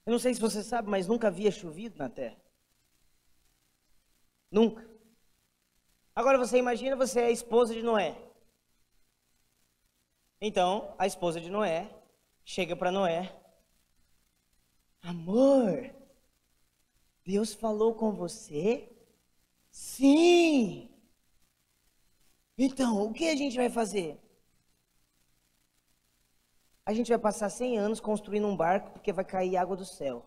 Eu não sei se você sabe, mas nunca havia chovido na terra. Nunca. Agora você imagina, você é a esposa de Noé. Então, a esposa de Noé chega para Noé. Amor, Deus falou com você? Sim. Então, o que a gente vai fazer? A gente vai passar 100 anos construindo um barco porque vai cair água do céu.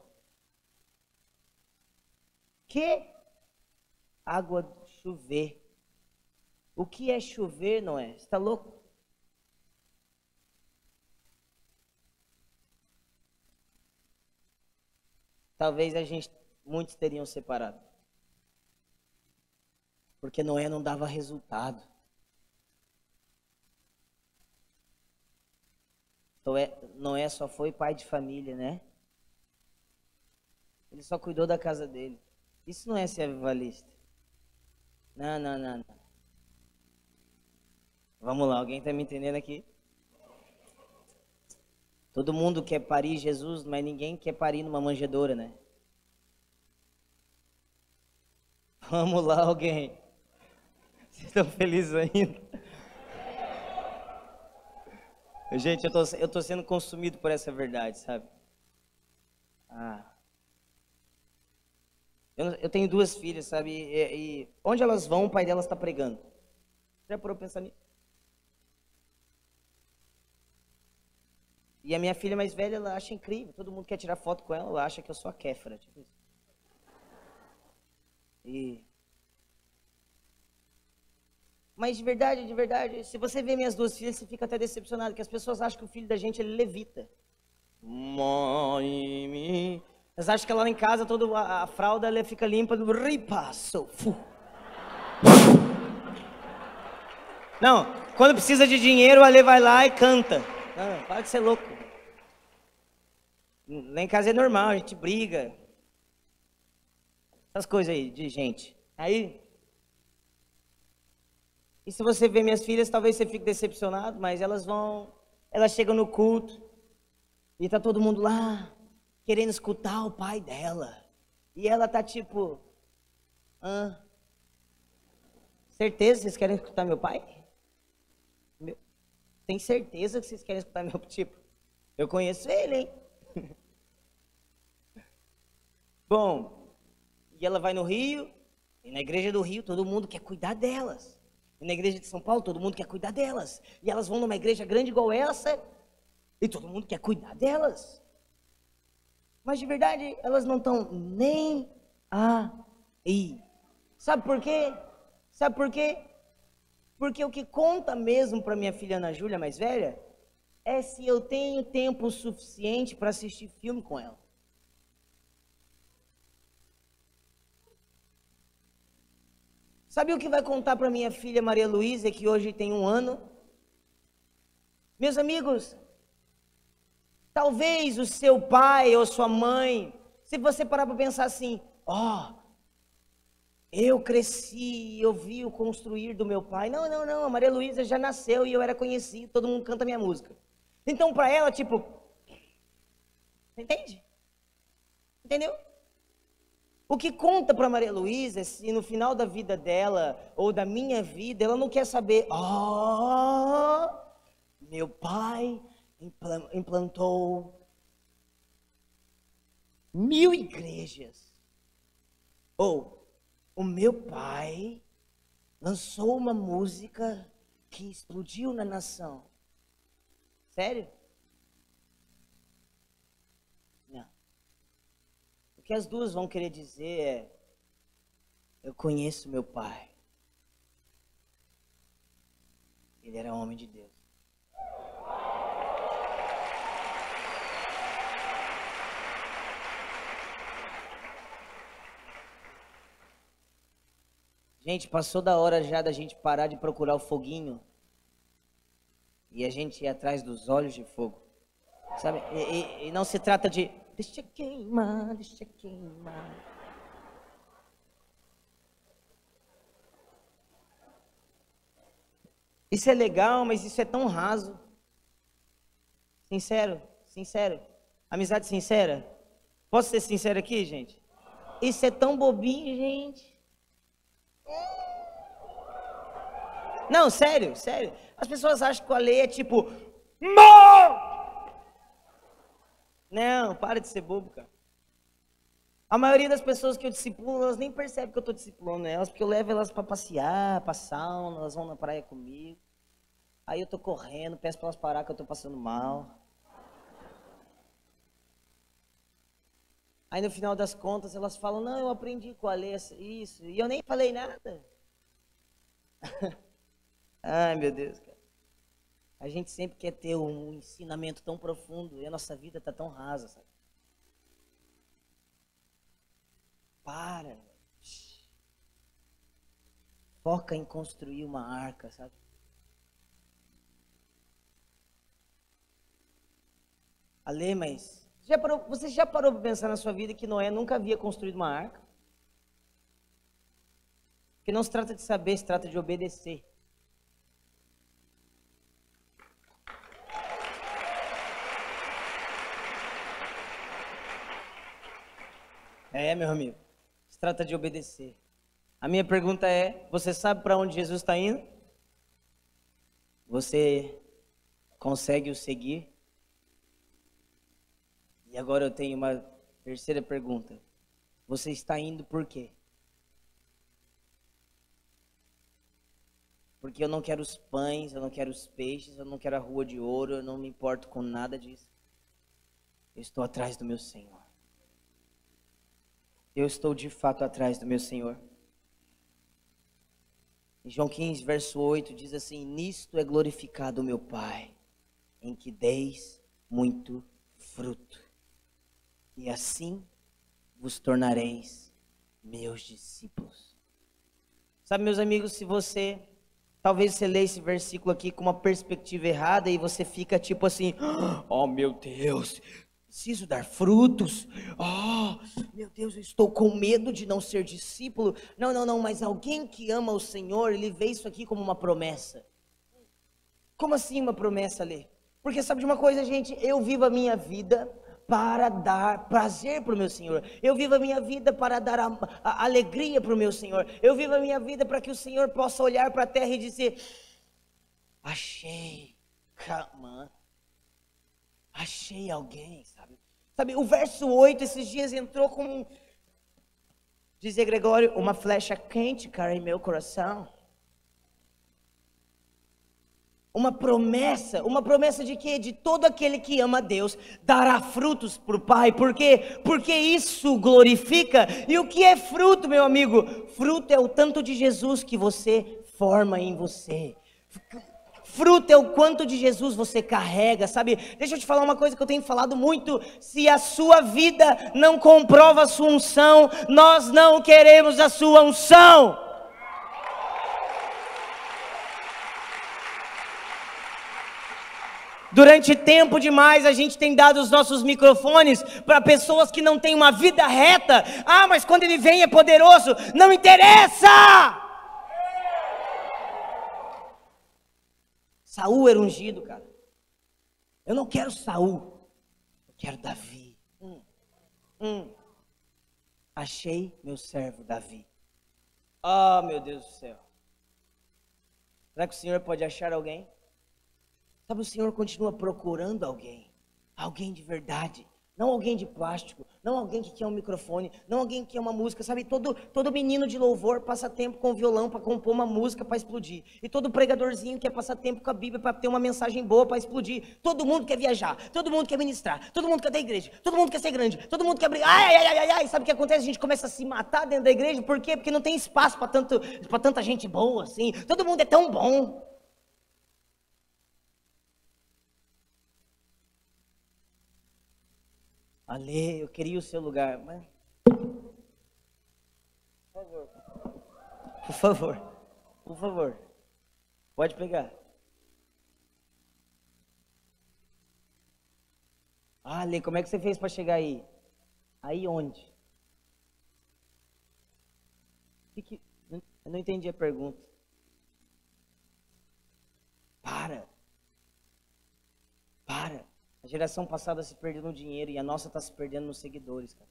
Que? Água chover. O que é chover, Noé? Você está louco? Talvez muitos teriam separado. Porque Noé não dava resultado. Noé só foi pai de família, né? Ele só cuidou da casa dele. Isso não é ser avivalista. Não. Vamos lá, alguém está me entendendo aqui? Todo mundo quer parir Jesus, mas ninguém quer parir numa manjedoura, né? Vamos lá, alguém. Vocês estão felizes ainda? Gente, eu tô sendo consumido por essa verdade, sabe? Eu tenho 2 filhas, sabe? E onde elas vão, o pai delas está pregando. Já parou pra pensar nisso? E a minha filha mais velha, ela acha incrível. Todo mundo quer tirar foto com ela, ela acha que eu sou a Kéfera. Tipo isso. Mas de verdade, se você vê minhas 2 filhas, você fica até decepcionado, que as pessoas acham que o filho da gente, ele levita. Elas acham que lá em casa, toda a fralda, ela fica limpa, ripasso. Não, quando precisa de dinheiro, a Ale vai lá e canta. Não, para de ser louco. Lá em casa é normal, a gente briga. Essas coisas aí, de gente. Aí... E se você vê minhas filhas, talvez você fique decepcionado, mas elas chegam no culto, e tá todo mundo lá, querendo escutar o pai dela. E ela tá tipo, certeza que vocês querem escutar meu pai? Tem certeza que vocês querem escutar meu tipo? Eu conheço ele, hein? Bom, e ela vai no Rio, e na igreja do Rio todo mundo quer cuidar delas. E na igreja de São Paulo, todo mundo quer cuidar delas. E elas vão numa igreja grande igual essa, e todo mundo quer cuidar delas. Mas de verdade, elas não estão nem aí. Sabe por quê? Porque o que conta mesmo para minha filha Ana Júlia, mais velha, é se eu tenho tempo suficiente para assistir filme com ela. Sabe o que vai contar para minha filha Maria Luísa, que hoje tem 1 ano? Meus amigos, talvez o seu pai ou sua mãe, se você parar para pensar assim, eu cresci, eu vi o construir do meu pai. Não, a Maria Luísa já nasceu e eu era conhecido, todo mundo canta minha música. Então para ela, tipo, entende? Entendeu? O que conta para Maria Luísa é se no final da vida dela, ou da minha vida, ela não quer saber, meu pai implantou 1000 igrejas. Ou, o meu pai lançou uma música que explodiu na nação. Sério? Não. O que as duas vão querer dizer é: eu conheço meu pai. Ele era homem de Deus. Gente, passou da hora já da gente parar de procurar o foguinho e a gente ir atrás dos olhos de fogo, sabe? E não se trata de deixa queimar, deixa queimar. Isso é legal, mas isso é tão raso. Sincero, sincero. Amizade sincera. Posso ser sincero aqui, gente? Isso é tão bobinho, gente. Não, sério, sério. As pessoas acham que o Ale é tipo... Não, para de ser bobo, cara. A maioria das pessoas que eu discipulo, elas nem percebem que eu estou discipulando elas, porque eu levo elas para passear, para sauna, elas vão na praia comigo. Aí eu tô correndo, peço para elas parar que eu tô passando mal. Aí no final das contas elas falam, não, eu aprendi com a Ale isso, e eu nem falei nada. Ai, meu Deus, cara. A gente sempre quer ter um ensinamento tão profundo e a nossa vida tá tão rasa, sabe? Para. Foca em construir uma arca, sabe? Ale, mas você já parou para pensar na sua vida que Noé nunca havia construído uma arca? Que não se trata de saber, se trata de obedecer. É, meu amigo, se trata de obedecer. A minha pergunta é, você sabe para onde Jesus está indo? Você consegue o seguir? E agora eu tenho uma terceira pergunta. Você está indo por quê? Porque eu não quero os pães, eu não quero os peixes, eu não quero a rua de ouro, eu não me importo com nada disso. Eu estou atrás do meu Senhor. Eu estou de fato atrás do meu Senhor. Em João 15, verso 8, diz assim: nisto é glorificado o meu Pai, em que deis muito fruto, e assim vos tornareis meus discípulos. Sabe, meus amigos, talvez você lê esse versículo aqui com uma perspectiva errada e você fica tipo assim, oh meu Deus, preciso dar frutos, oh meu Deus, eu estou com medo de não ser discípulo. Não, mas alguém que ama o Senhor, ele vê isso aqui como uma promessa. Como assim uma promessa, Lê? Porque sabe de uma coisa, gente, eu vivo a minha vida para dar prazer para o meu Senhor. Eu vivo a minha vida para dar a alegria para o meu Senhor. Eu vivo a minha vida para que o Senhor possa olhar para a terra e dizer, achei alguém, sabe? Sabe, o verso 8, esses dias entrou com, dizia Gregório, uma flecha quente, cara, em meu coração. Uma promessa de quê? De todo aquele que ama a Deus, dará frutos para o Pai. Por quê? Porque isso glorifica. E o que é fruto, meu amigo? Fruto é o tanto de Jesus que você forma em você. Fruto é o quanto de Jesus você carrega, sabe? Deixa eu te falar uma coisa que eu tenho falado muito. Se a sua vida não comprova a sua unção, nós não queremos a sua unção. Durante tempo demais a gente tem dado os nossos microfones para pessoas que não têm uma vida reta. Ah, mas quando ele vem é poderoso. Não interessa! Saul era ungido, cara. Eu não quero Saul, eu quero Davi. Achei meu servo Davi. Oh, meu Deus do céu. Será que o Senhor pode achar alguém? Sabe, o Senhor continua procurando alguém de verdade. não alguém de plástico, não alguém que quer um microfone, não alguém que quer uma música, sabe? Todo menino de louvor passa tempo com violão para compor uma música para explodir. E todo pregadorzinho quer passar tempo com a Bíblia para ter uma mensagem boa para explodir. Todo mundo quer viajar, todo mundo quer ministrar, todo mundo quer ter igreja, todo mundo quer ser grande, todo mundo quer brigar. Ai, ai, ai, ai, ai. Sabe o que acontece? A gente começa a se matar dentro da igreja, por quê? Porque não tem espaço para tanta gente boa assim. Todo mundo é tão bom. Ale, eu queria o seu lugar, mas... Por favor, pode pegar. Ale, como é que você fez para chegar aí? Aí onde? Eu não entendi a pergunta. Para. A geração passada se perdeu no dinheiro e a nossa está se perdendo nos seguidores, cara.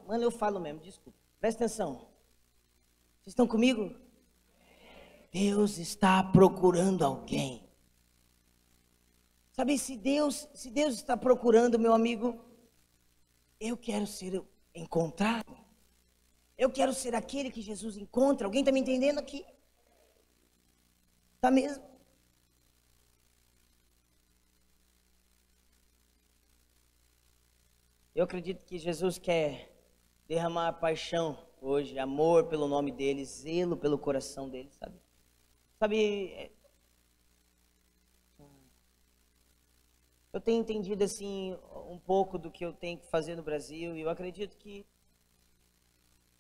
Mano, eu falo mesmo, desculpa. Presta atenção. Vocês estão comigo? Deus está procurando alguém. Sabe, se Deus está procurando, meu amigo, eu quero ser encontrado. Eu quero ser aquele que Jesus encontra. Alguém está me entendendo aqui? Tá mesmo? Eu acredito que Jesus quer derramar paixão hoje, amor pelo nome dele, zelo pelo coração dele, sabe? Sabe, eu tenho entendido assim um pouco do que eu tenho que fazer no Brasil e eu acredito que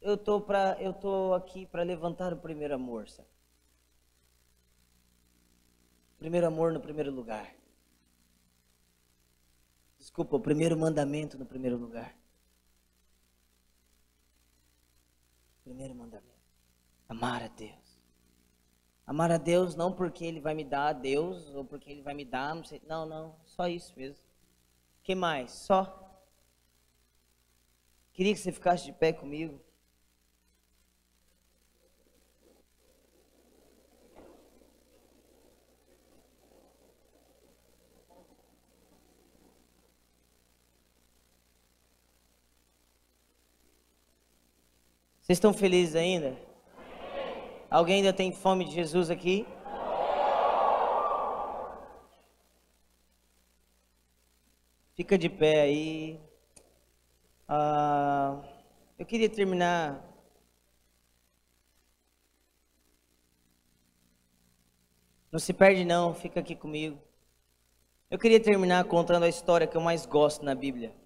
eu tô aqui para levantar o primeiro amor, sabe? Primeiro amor no primeiro lugar. Desculpa, o primeiro mandamento no primeiro lugar. Primeiro mandamento. Amar a Deus. Amar a Deus não porque Ele vai me dar a Deus, ou porque Ele vai me dar, não sei. Não, só isso mesmo. O que mais? Só. Queria que você ficasse de pé comigo. Vocês estão felizes ainda? Alguém ainda tem fome de Jesus aqui? Fica de pé aí. Eu queria terminar. Não se perde não, fica aqui comigo. Eu queria terminar contando a história que eu mais gosto na Bíblia.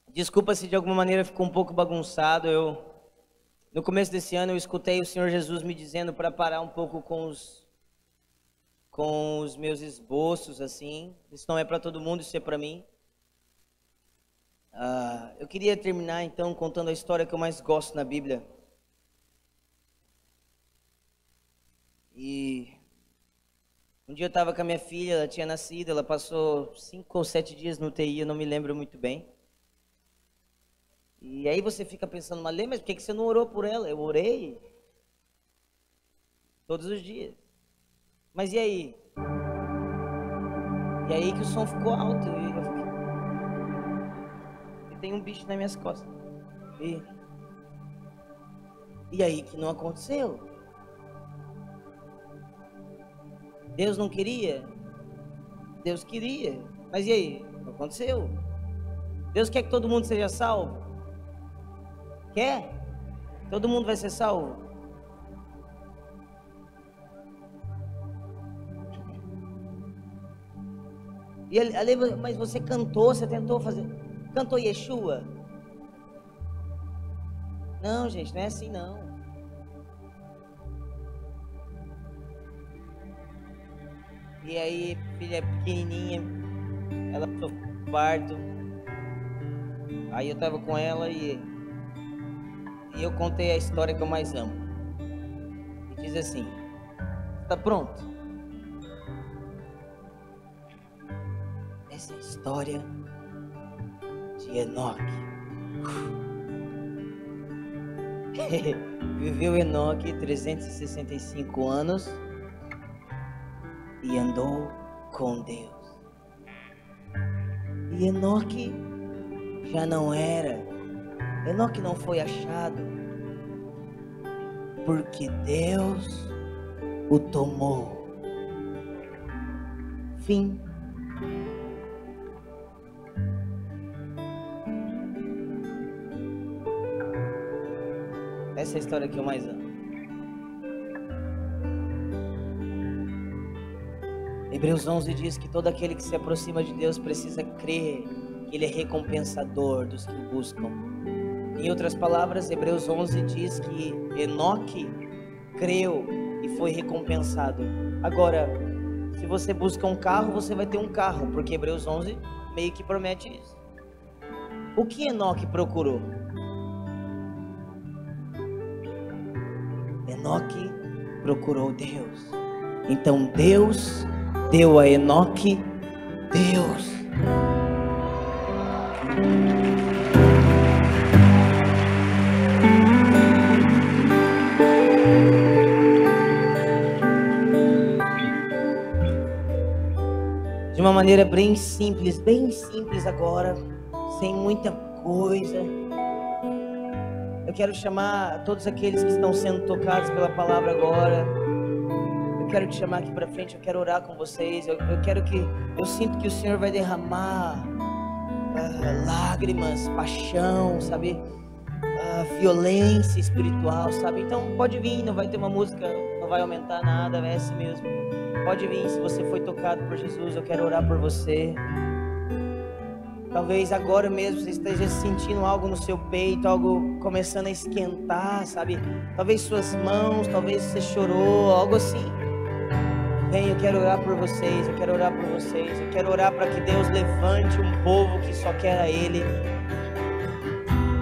Desculpa se de alguma maneira ficou um pouco bagunçado. No começo desse ano eu escutei o Senhor Jesus me dizendo para parar um pouco com os meus esboços, assim. Isso não é para todo mundo, isso é para mim. Eu queria terminar então contando a história que eu mais gosto na Bíblia. E um dia eu estava com a minha filha, ela tinha nascido, ela passou 5 ou 7 dias no UTI, eu não me lembro muito bem. E aí você fica pensando, mas por que você não orou por ela? Eu orei todos os dias. Mas e aí? E aí que o som ficou alto. E tem um bicho nas minhas costas. E aí que não aconteceu? Deus não queria? Deus queria. Mas e aí? Não aconteceu. Deus quer que todo mundo seja salvo? Quer? Todo mundo vai ser salvo? E ali, mas você cantou, você tentou fazer. Cantou Yeshua? Não, gente, não é assim não. E aí, filha pequenininha, ela sofreu parto. Aí eu tava com ela e eu contei a história que eu mais amo. E diz assim: tá pronto? Essa é a história de Enoque. Viveu Enoque 365 anos e andou com Deus. E Enoque já não era. Enoque não foi achado, porque Deus o tomou. Fim. Essa é a história que eu mais amo. Hebreus 11 diz que todo aquele que se aproxima de Deus precisa crer que Ele é recompensador dos que o buscam. Em outras palavras, Hebreus 11 diz que Enoque creu e foi recompensado. Agora, se você busca um carro, você vai ter um carro, porque Hebreus 11 meio que promete isso. O que Enoque procurou? Enoque procurou Deus. Então Deus deu a Enoque Deus. De uma maneira bem simples agora, sem muita coisa. Eu quero chamar todos aqueles que estão sendo tocados pela palavra agora. Eu quero te chamar aqui para frente, eu quero orar com vocês. Eu sinto que o Senhor vai derramar lágrimas, paixão, sabe? Violência espiritual, sabe? Então pode vir, não vai ter uma música, não vai aumentar nada, é assim mesmo. Pode vir, se você foi tocado por Jesus, eu quero orar por você. Talvez agora mesmo você esteja sentindo algo no seu peito, algo começando a esquentar, sabe? Talvez suas mãos, talvez você chorou, algo assim. Vem, eu quero orar por vocês, eu quero orar por vocês. Eu quero orar para que Deus levante um povo que só quer a Ele.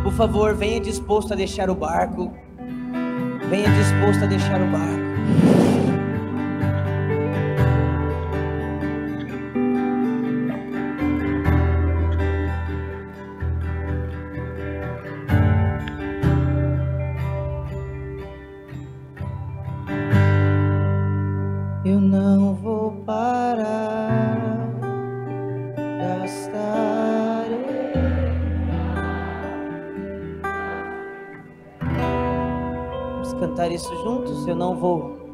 Por favor, venha disposto a deixar o barco. Venha disposto a deixar o barco. Eu não vou parar, gastarei. Vamos cantar isso juntos? Eu não vou